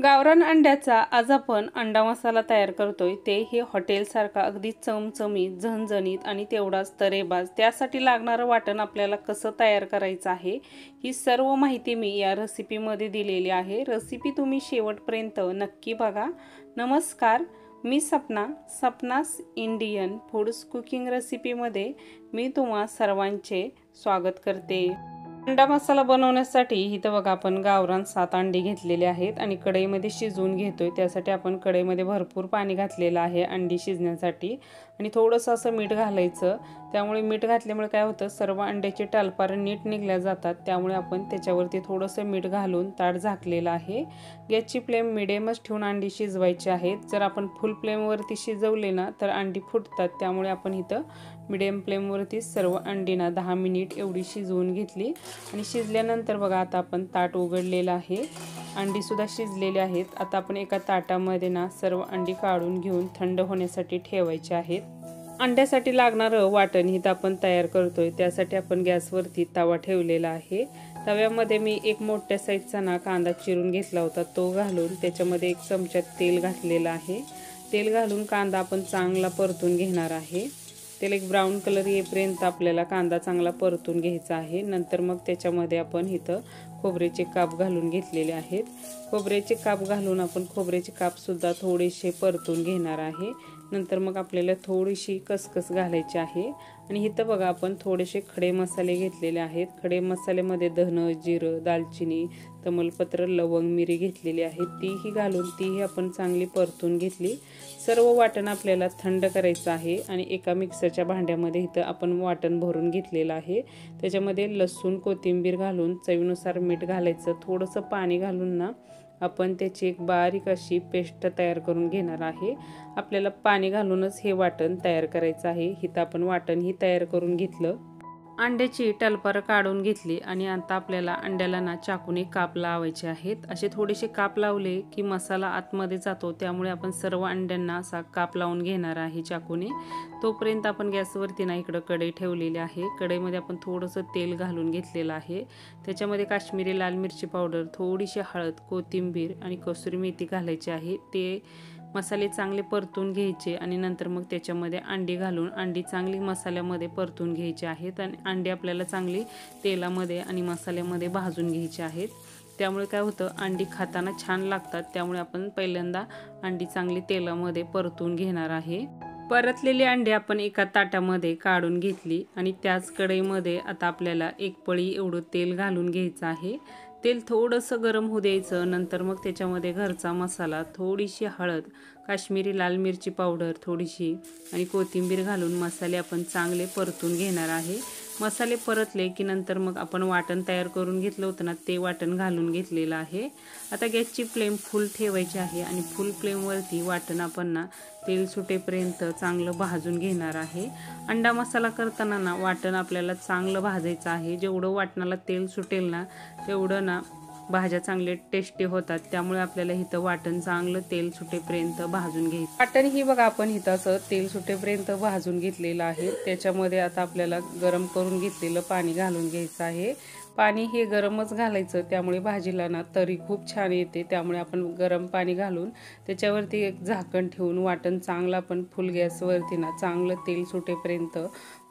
गावरान अंड्याचा आज आपण अंडा मसाला तयार करतोय। तेही हॉटेलसारखा अगदी चमचमीत, झणझणीत आणि तेवढाच तरेबाज। त्यासाठी लागणारं वाटण आपल्याला कसं तयार करायचं आहे ही सर्व माहिती मी या रेसिपीमध्ये दिलेली आहे। रेसिपी तुम्ही शेवटपर्यंत नक्की बघा। नमस्कार, मी सपनास इंडियन फूड्स कुकिंग रेसिपीमध्ये मी तुम्हा सर्वांचे स्वागत करते। अंडा मसाला बनवण्यासाठी इथं बघा आपण गावरान 7 अंडी घेतलेले आहेत आणि कढईमध्ये शिजवून घेतोय। त्यासाठी आपण कढईमध्ये भरपूर पाणी घातलेलं आहे अंडी शिजण्यासाठी आणि थोडंसं असं मीठ घालायचं। त्यामुळे मीठ घातल्यामुळे काय होतं, सर्व अंड्याचे टालपार नीट निघल्या जातात। त्यामुळे आपण त्याच्यावरती थोडंसं मीठ घालून ताट झाकलेलं आहे। गॅसची फ्लेम मिडियमच ठेवून अंडी शिजवायची आहेत। जर आपण फुल फ्लेमवरती शिजवले ना तर अंडी फुटतात। त्यामुळे आपण इथं मीडियम फ्लेमवरती सर्व अंडीना 10 मिनिट एवढी शिजवून घेतली आणि शिजल्यानंतर बघा आता आपण ताट उघडलेलं आहे। अंडी सुद्धा शिजलेली आहेत। आता आपण एका ताटामध्ये ना सर्व अंडी काढून घेऊन थंड होण्यासाठी ठेवायचे आहेत। अंड्यासाठी लागणारं वाटण इथं आपण तयार करतोय। त्यासाठी आपण गॅसवरती तवा ठेवलेला आहे। तव्यामध्ये मी एक मोठ्या साईजचा ना कांदा चिरून घेतला होता, तो घालून त्याच्यामध्ये 1 चमचा तेल घातलेला आहे। तेल घालून कांदा आपण चांगला परतून घेणार आहे। तेल एक ब्राऊन कलर येईपर्यंत आपल्याला कांदा चांगला परतून घ्यायचा आहे। नंतर मग त्याच्यामध्ये आपण इथं खोबऱ्याचे काप घालून घेतलेले आहेत। खोबऱ्याचे काप घालून आपण खोबऱ्याचे काप सुद्धा थोडेसे परतून घेणार आहे। नंतर मग आपल्याला थोडीशी खसखस घालायची आहे आणि इथं बघा आपण थोडेसे खडे मसाले घेतलेले आहेत। खडे मसाल्यामध्ये धन, जिरं, दालचिनी, तमालपत्र, लवंग, मिरी घेतलेली आहे। तीही घालून तीही आपण चांगली परतून घेतली। सर्व वाटण आपल्याला थंड करायचं आहे आणि एका मिक्सरच्या भांड्यामध्ये इथं आपण वाटण भरून घेतलेलं आहे। त्याच्यामध्ये लसूण, कोथिंबीर घालून चवीनुसार मीठ घालायचं। थोडंसं पाणी घालून ना आपण त्याची एक बारीक अशी पेस्ट तयार करून घेणार आहे। आपल्याला पाणी घालूनच हे वाटण तयार करायचं आहे। इथं आपण वाटण ही तयार करून घेतलं। अंड्याची टलपार काढून घेतली आणि आता आपल्याला अंड्याला ना चाकूने काप लावायचे आहेत। असे थोडेसे काप लावले की मसाला आतमध्ये जातो। त्यामुळे आपण सर्व अंड्यांना असा काप लावून घेणार आहे चाकूने। तोपर्यंत आपण गॅसवरती ना इकडं कढई ठेवलेली आहे। कढईमध्ये आपण थोडंसं तेल घालून घेतलेलं आहे। त्याच्यामध्ये काश्मीरी लाल मिरची पावडर, थोडीशी हळद, कोथिंबीर आणि कसुरी मेथी घालायची आहे। ते मसाले चांगले परतून घ्यायचे आणि नंतर मग त्याच्यामध्ये अंडी घालून अंडी चांगली मसाल्यामध्ये परतून घ्यायची आहेत आणि अंडी आपल्याला चांगली तेलामध्ये आणि मसाल्यामध्ये भाजून घ्यायची आहेत। त्यामुळे काय होतं, अंडी खाताना छान लागतात। त्यामुळे आपण पहिल्यांदा अंडी चांगली तेलामध्ये परतून घेणार आहे। परतलेली अंडी आपण एका ताटामध्ये काढून घेतली आणि त्याच कढईमध्ये आता आपल्याला 1 पळी एवढं तेल घालून घ्यायचं आहे। तेल थोडंसं गरम होऊ द्यायचं। नंतर मग त्याच्यामध्ये घरचा मसाला, थोडीशी हळद, काश्मीरी लाल मिरची पावडर थोडीशी आणि कोथिंबीर घालून मसाले आपण चांगले परतून घेणार आहे। मसाले परतले की नंतर मग आपण वाटण तयार करून घेतलं होतं ना, ते वाटण घालून घेतलेलं आहे। आता गॅसची फ्लेम फुल ठेवायची आहे आणि फुल फ्लेमवरती वाटण आपण ना तेल सुटेपर्यंत चांगलं भाजून घेणार आहे। अंडा मसाला करताना ना वाटण आपल्याला चांगलं भाजायचं आहे। जेवढं वाटणाला तेल सुटेल ना तेवढं ना भाज्या चांगले टेस्टी होतात। त्यामुळे आपल्याला इथं वाटण चांगलं तेल सुटेपर्यंत भाजून घ्यायचं। वाटण ही बघा आपण इथं असं तेल सुटेपर्यंत भाजून घेतलेलं आहे। त्याच्यामध्ये आता आपल्याला गरम करून घेतलेलं पाणी घालून घ्यायचं आहे। पाणी हे गरमच घालायचं, त्यामुळे भाजीला ना तरी खूप छान येते। त्यामुळे आपण गरम पाणी घालून त्याच्यावरती एक झाकण ठेवून वाटण चांगलं आपण फुल गॅसवरती ना चांगलं तेल सुटेपर्यंत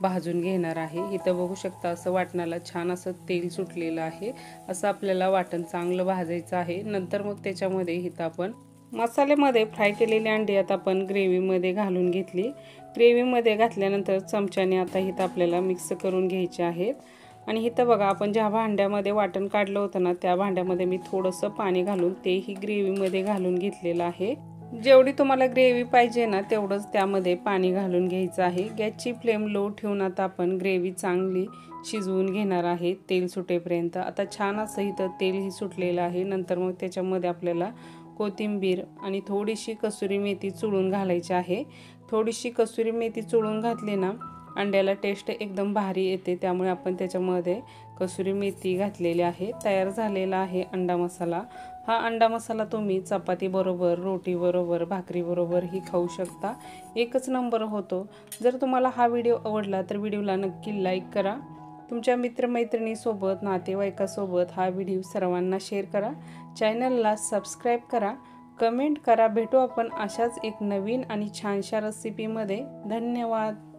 भाजून घेणार आहे। इथं बघू शकता असं वाटणाला छान असं तेल सुटलेलं आहे। असं आपल्याला वाटण चांगलं भाजायचं आहे। नंतर मग त्याच्यामध्ये इथं आपण मसाल्यामध्ये फ्राय केलेली अंडी आता आपण ग्रेव्हीमध्ये घालून घेतली। ग्रेव्हीमध्ये घातल्यानंतर चमच्याने आता इथं आपल्याला मिक्स करून घ्यायचे आहेत आणि इथं बघा आपण ज्या भांड्यामध्ये वाटण काढलं होतं ना त्या भांड्यामध्ये मी थोडंसं पाणी घालून तेही ग्रेव्हीमध्ये घालून घेतलेलं आहे। जेवढी तुम्हाला ग्रेव्ही पाहिजे ना तेवढंच त्यामध्ये पाणी घालून घ्यायचं आहे। गॅसची फ्लेम लो ठेवून आता आपण ग्रेव्ही चांगली शिजवून घेणार आहे तेल सुटेपर्यंत। आता छान असं इथं तेलही सुटलेलं आहे। नंतर मग त्याच्यामध्ये आपल्याला कोथिंबीर आणि थोडीशी कसुरी मेथी चुळून घालायची आहे। थोडीशी कसुरी मेथी चुळून घातली ना अंड्याला टेस्ट एकदम भारी येते। त्यामुळे आपण त्याच्यामध्ये कसुरी मेथी घातलेली आहे। तयार झालेला आहे अंडा मसाला। हा अंडा मसाला तुम्ही चपाती बरोबर, रोटी बरोबर, भाकरी बरोबर ही खाऊ शकता। एकच नंबर होतो। जर तुम्हाला हा व्हिडिओ आवडला तर व्हिडिओला नक्की लाईक करा। तुमच्या मित्रमैत्रिणीसोबत, नातेवाईकासोबत हा व्हिडिओ सर्वांना शेअर करा। चॅनलला सबस्क्राईब करा, कमेंट करा. भेटू आपण अशाच एक नवीन आणि छानशा रेसिपीमध्ये. धन्यवाद.